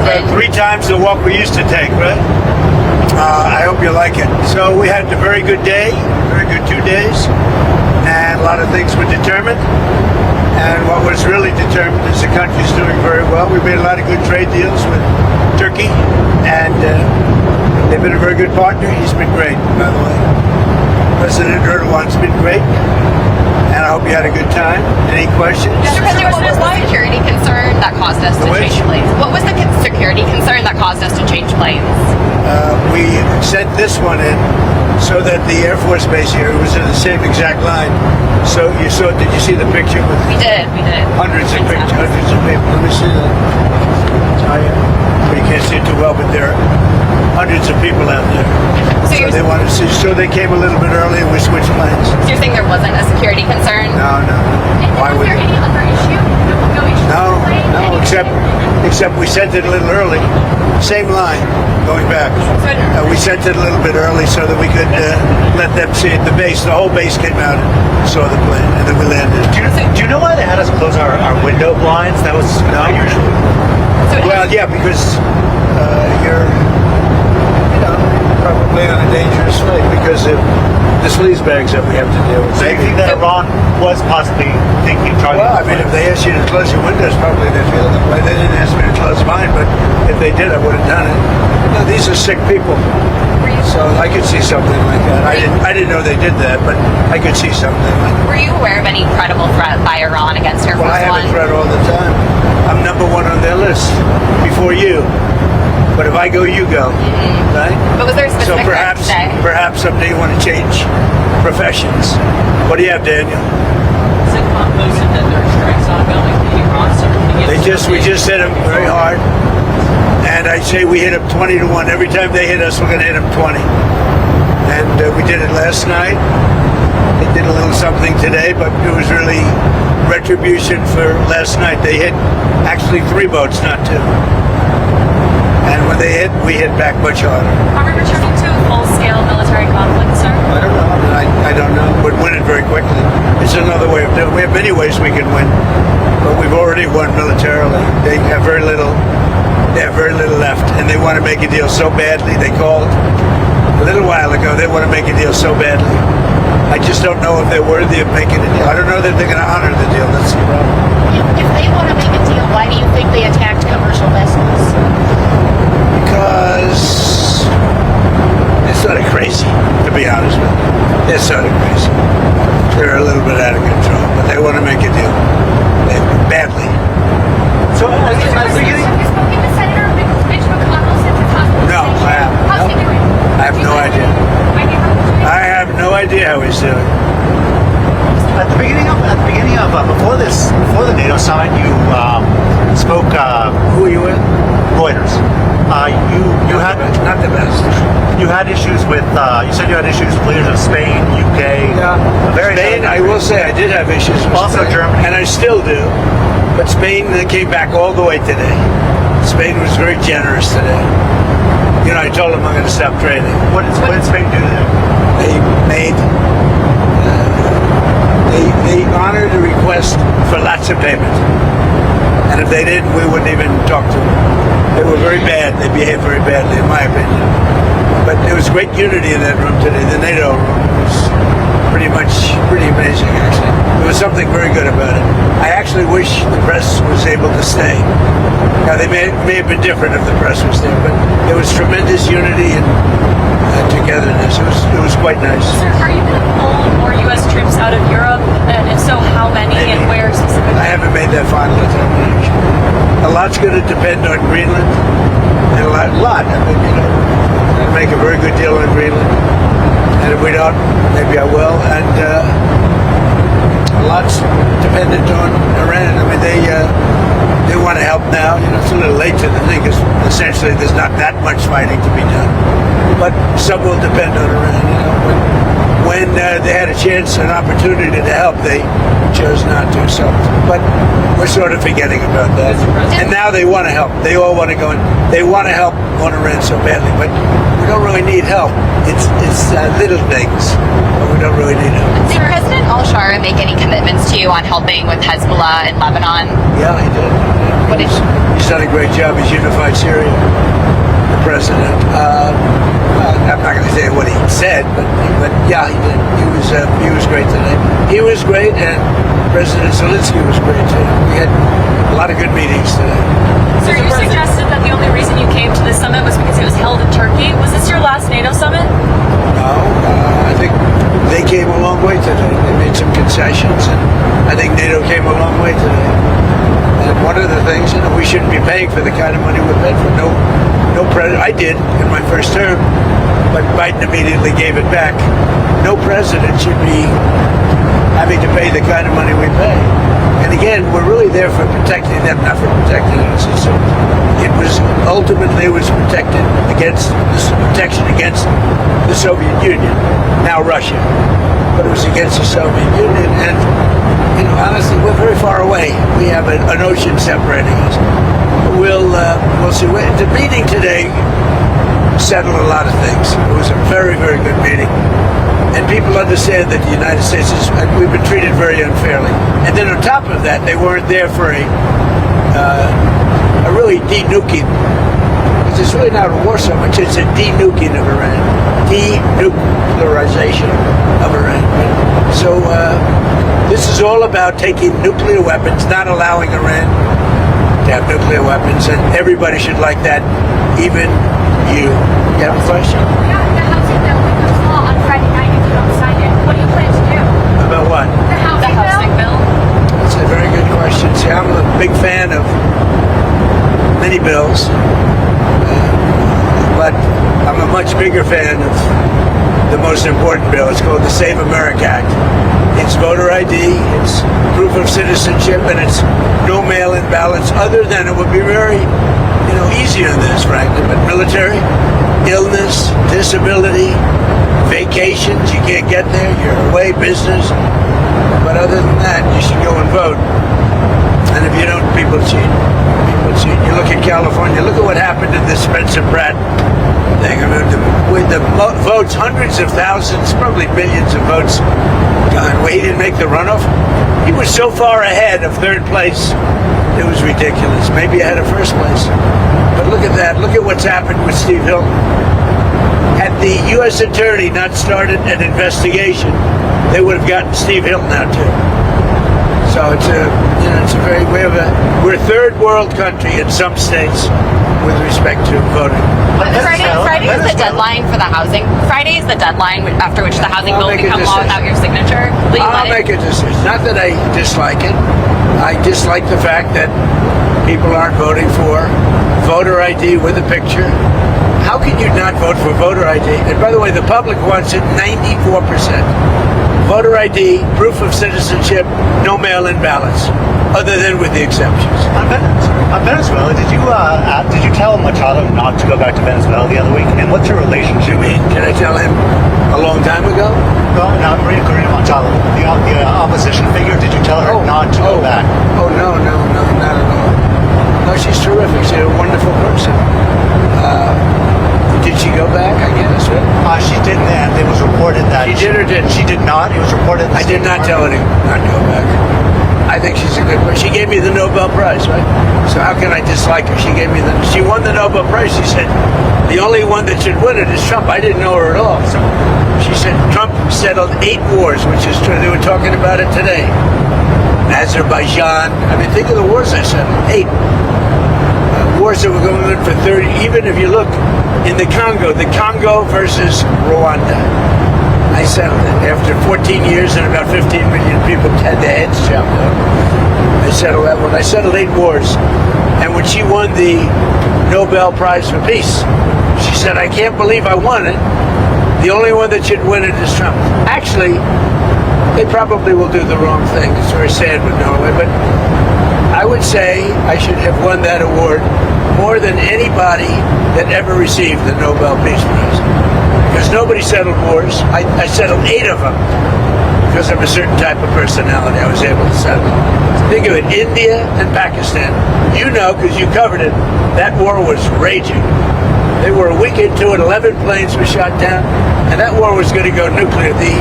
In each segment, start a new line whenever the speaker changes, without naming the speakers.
about 3 times the walk we used to take, right? I hope you like it. So we had a very good day, very good 2 days, and a lot of things were determined. And what was really determined is the country's doing very well. We made a lot of good trade deals with Turkey, and they've been a very good partner. He's been great, by the way. President Erdogan's been great, and I hope you had a good time. Any questions?
Mr. President, what was the security concern that caused us to change planes? What was the security concern that caused us to change planes?
We sent this one in so that the Air Force Base here was in the same exact line. So you saw, did you see the picture?
We did.
Hundreds of pictures, hundreds of people. Let me see that. You can't see it too well, but there are hundreds of people out there. So they wanted to see. So they came a little bit early, and we switched planes.
So you're saying there wasn't a security concern?
No. Why would
there any other issue?
No. Except we sent it a little early. Same line going back. We sent it a little bit early so that we could let them see it. The whole base came out and saw the plane, and then we landed.
Do you know why they had us close our window blinds? That was unusual.
Well, yeah, because you're probably on a dangerous flight because of the sleaze bags that we have to deal with.
So you think that Iran was possibly thinking, trying
Well,
to...
I mean, if they asked you to close your windows, probably they feel that way. They didn't ask me to close mine, but if they did, I would have done it. No, these are sick people, so I could see something like that. I didn't know they did that, but I could see something like that.
Were you aware of any credible threat by Iran against Air Force
Well, I have a threat all the time. I'm number 1 on their list before you. But if I go, you go, right?
But was there a specific threat today?
Perhaps someday you want to change professions. What do you have, Daniel?
CENTCOM posted that there are strikes ongoing in Iran. So
we just hit them very hard, and I say we hit them 20 to 1. Every time they hit us, we're going to hit them 20. And we did it last night. They did a little something today, but it was really retribution for last night. They hit actually 3 boats, not 2. And when they hit, we hit back much harder.
Are we returning to a full-scale military conflict, sir?
I don't know. I don't know. We'd win it very quickly. It's another way of doing it. We have many ways we can win, but we've already won militarily. They have very little. They have very little left, and they want to make a deal so badly. They called a little while ago. They want to make a deal so badly. I just don't know if they're worthy of making a deal. I don't know that they're going to honor the deal. That's the problem.
If they want to make a deal, why do you think they attacked commercial vessels?
Because they're sort of crazy, to be honest with you. They're sort of crazy. They're a little bit out of control, but they want to make a deal. Badly.
So, have you spoken to Senator Mitch McConnell since his hospital?
No, I haven't.
How's he doing?
I have no idea. I have no idea how he's doing.
At the beginning of before the NATO summit, you spoke.
Who are you with?
Reuters. You had
not the best.
You had issues with. You said you had issues with leaders of Spain, UK.
Spain. I will say I did have issues with
Also
Spain,
Germany,
and I still do. But Spain came back all the way today. Spain was very generous today. You know, I told them I'm going to stop trading.
What did Spain do to them?
They made. They honored a request for lots of payment. And if they didn't, we wouldn't even talk to them. They were very bad. They behaved very badly, in my opinion. But there was great unity in that room today. The NATO room was pretty amazing, actually. There was something very good about it. I actually wish the press was able to stay. Now, they may have been different if the press was there, but there was tremendous unity and togetherness. It was quite nice.
Sir, are you going to pull more U.S. troops out of Europe? And if so, how many and where specifically?
I haven't made that final determination. A lot's going to depend on Greenland, and a lot. I mean, I'll make a very good deal on Greenland, and if we don't, maybe I will. And a lot's dependent on Iran. I mean, they want to help now. You know, it's a little late to the thing, because essentially there's not that much fighting to be done. But some will depend on Iran. You know, when they had a chance, an opportunity to help, they chose not to. So, but we're sort of forgetting about that. And now they want to help. They all want to go in. They want to help on Iran so badly, but we don't really need help. It's little things, but we don't really need help.
Did President al-Shara make any commitments to you on helping with Hezbollah in Lebanon?
Yeah, he did.
What did
he's done a great job. He's unified Syria, the president. I'm not going to say what he said, but yeah, he did. He was great today. He was great, and President Zelensky was great too. We had a lot of good meetings today.
Sir, you suggested that the only reason you came to this summit was because it was held in Turkey. Was this your last NATO summit?
No, I think they came a long way today. They made some concessions, and I think NATO came a long way today. And one of the things, we shouldn't be paying for the kind of money we're paid for. No president. I did in my first term, but Biden immediately gave it back. No president should be having to pay the kind of money we pay. And again, we're really there for protecting them, not for protecting us. So it was ultimately protected against this protection against the Soviet Union, now Russia, but it was against the Soviet Union. And honestly, we're very far away. We have an ocean separating us. We'll see. The meeting today settled a lot of things. It was a very, very good meeting. And people understand that the United States we've been treated very unfairly. And then on top of that, they weren't there for a really de-nuking. Because it's really not a war so much, it's a de-nuking of Iran. De-nuclearization of Iran. So this is all about taking nuclear weapons, not allowing Iran to have nuclear weapons, and everybody should like that, even you. You have a question?
Yeah, the housing bill becomes law on Friday night if you don't sign it. What do you plan to do?
About what?
The housing,
The housing bill?
That's a very good question. See, I'm a big fan of many bills, but I'm a much bigger fan of the most important bill. It's called the Save America Act. It's voter ID, it's proof of citizenship, and it's no mail-in ballots. Other than it would be very, easy on this, frankly. But military, illness, disability, vacations, you can't get there. You're away, business. But other than that, you should go and vote. And if you don't, people cheat. People cheat. You look at California. Look at what happened to this Spencer Pratt thing. I mean, with the votes, hundreds of thousands, probably millions of votes gone. Well, he didn't make the runoff. He was so far ahead of third place, it was ridiculous. Maybe ahead of first place. But look at that. Look at what's happened with Steve Hilton. Had the U.S. attorney not started an investigation, they would have gotten Steve Hilton out too. So it's we're a third world country in some states with respect to voting.
Friday is the deadline for the housing. Friday is the deadline after which the housing bill will become law without your signature.
I'll make a decision. Not that I dislike it. I dislike the fact that people aren't voting for voter ID with a picture. How can you not vote for voter ID? And by the way, the public wants it 94%. Voter ID, proof of citizenship, no mail-in ballots, other than with the exceptions.
On Venezuela, did you tell Machado not to go back to Venezuela the other week? And what's your relationship?
You mean, can I tell him a long time ago?
Well, now Maria Corina Machado, the opposition figure. Did you tell her not to go back?
Oh no, not at all. No, she's terrific. She's a wonderful person. Did she go back? I guess. Right?
She didn't, and it was reported that
She did or didn't?
She did not. It was reported.
I did not tell her not to go back. I think she's a good person. She gave me the Nobel Prize, right? So how can I dislike her? She won the Nobel Prize. She said, the only one that should win it is Trump. I didn't know her at all. So she said Trump settled 8 wars, which is true. They were talking about it today. Azerbaijan. I mean, think of the wars I settled. 8. Wars that were going on for 30. Even if you look in the Congo versus Rwanda. I settled it. After 14 years and about 15 million people had their heads chopped off. I settled that one. I settled 8 wars. And when she won the Nobel Prize for Peace, she said, I can't believe I won it. The only one that should win it is Trump. Actually, they probably will do the wrong thing. It's very sad with Norway, but I would say I should have won that award more than anybody that ever received the Nobel Peace Prize. Because nobody settled wars. I settled 8 of them because of a certain type of personality I was able to settle. Think of it, India and Pakistan. You know, because you covered it, that war was raging. They were a week into it, 11 planes were shot down, and that war was going to go nuclear. The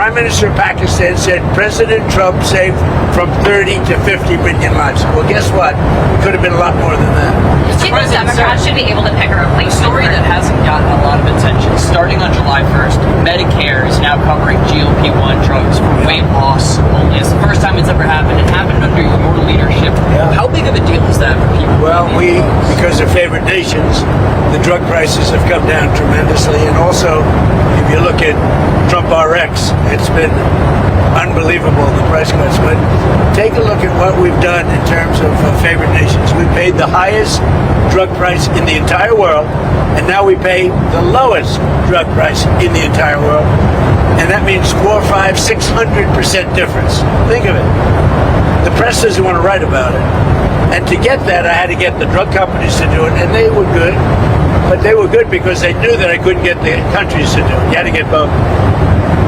Prime Minister of Pakistan said President Trump saved from 30 to 50 million lives. Well, guess what? It could have been a lot more than that.
Do you think Democrats should be able to pick a
The
replacement?
story
for-
that hasn't gotten a lot of attention, starting on July 1st, Medicare is now covering GLP-1 drugs for weight loss only. It's the first time it's ever happened. It happened under your leadership.
Yeah.
How big of a deal is that for people?
Well, because of favored nations, the drug prices have come down tremendously. And also, if you look at Trump RX, it's been unbelievable, the price cuts. But take a look at what we've done in terms of favored nations. We paid the highest drug price in the entire world, and now we pay the lowest drug price in the entire world. And that means 4, 5, 600% difference. Think of it. The press doesn't want to write about it. And to get that, I had to get the drug companies to do it, and they were good. But they were good because they knew that I couldn't get the countries to do it. You had to get both.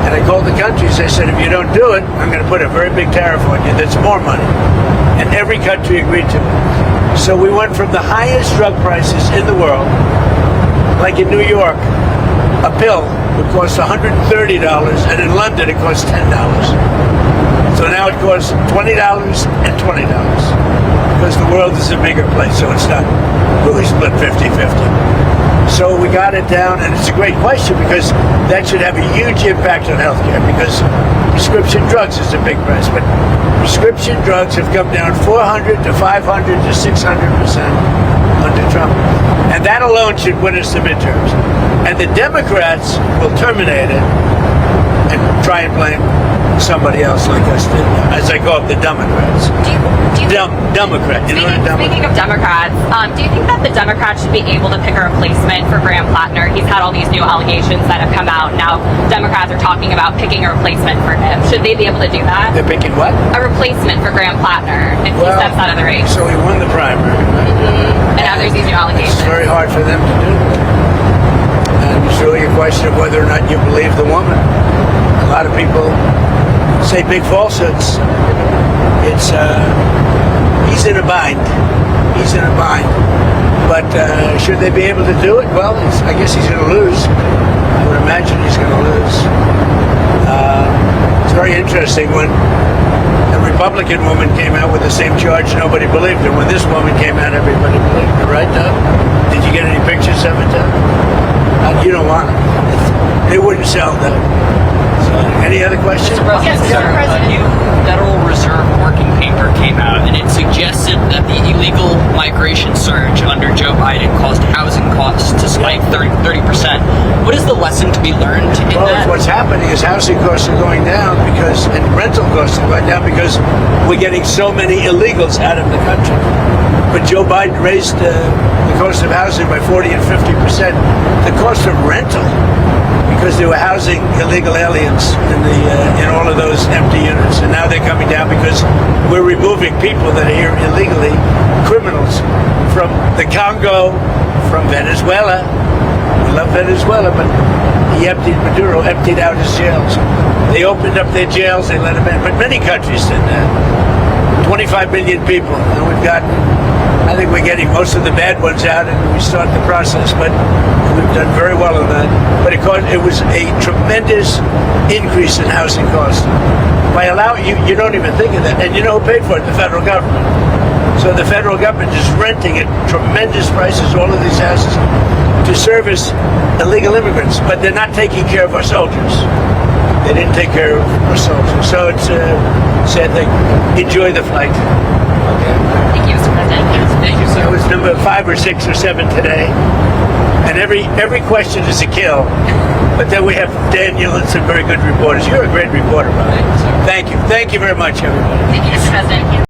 And I called the countries. I said, if you don't do it, I'm going to put a very big tariff on you. That's more money. And every country agreed to it. So we went from the highest drug prices in the world, like in New York, a pill would cost $130, and in London it costs $10. So now it costs $20 and $20 because the world is a bigger place, so it's not really split 50-50. So we got it down, and it's a great question because that should have a huge impact on healthcare because prescription drugs is a big price, but prescription drugs have come down 400 to 500 to 600% under Trump. And that alone should win us the midterms. And the Democrats will terminate it and try and blame somebody else like us did, as I call it, the Democrats.
Do you
Democrat. You know what a Democrat?
Speaking of Democrats, do you think that the Democrats should be able to pick a replacement for Graham Plattner? He's had all these new allegations that have come out. Now Democrats are talking about picking a replacement for him. Should they be able to do that?
They're picking what?
A replacement for Graham Plattner if he steps out of the race.
So he won the primary.
And now there's these new allegations.
It's very hard for them to do. And it's really a question of whether or not you believe the woman. A lot of people say big falsehoods. It's he's in a bind. He's in a bind. But should they be able to do it? Well, I guess he's going to lose. I would imagine he's going to lose. It's very interesting when a Republican woman came out with the same charge, nobody believed her. When this woman came out, everybody believed her, right, Doug? Did you get any pictures of it, Doug? You don't want it. It wouldn't sell, Doug. So, any other questions?
Mr. President,
Yes, Mr. President.
a new Federal Reserve working paper came out, and it suggested that the illegal migration surge under Joe Biden caused housing costs to spike 30%. What is the lesson to be learned in
Well,
that?
what's happening is housing costs are going down and rental costs are going down because we're getting so many illegals out of the country. But Joe Biden raised the cost of housing by 40 and 50%. The cost of rental, because they were housing illegal aliens in all of those empty units, and now they're coming down because we're removing people that are here illegally, criminals from the Congo, from Venezuela. We love Venezuela, but Maduro emptied out his jails. They opened up their jails, they let them in, but many countries did that. 25 million people, and I think we're getting most of the bad ones out, and we start the process, but we've done very well on that. But it was a tremendous increase in housing costs. By allowing you don't even think of that, and you know who paid for it? The federal government. So the federal government is renting at tremendous prices all of these houses to service illegal immigrants, but they're not taking care of our soldiers. They didn't take care of our soldiers. So it's a sad thing. Enjoy the flight. Okay.
Thank you, Mr. President.
Thank you,
It
sir.
was number 5 or 6 or 7 today. And every question is a kill. But then we have Daniel and some very good reporters. You're a great reporter, brother.
Thank you, sir.
Thank you. Thank you very much, everybody.
Thank you, Mr. President.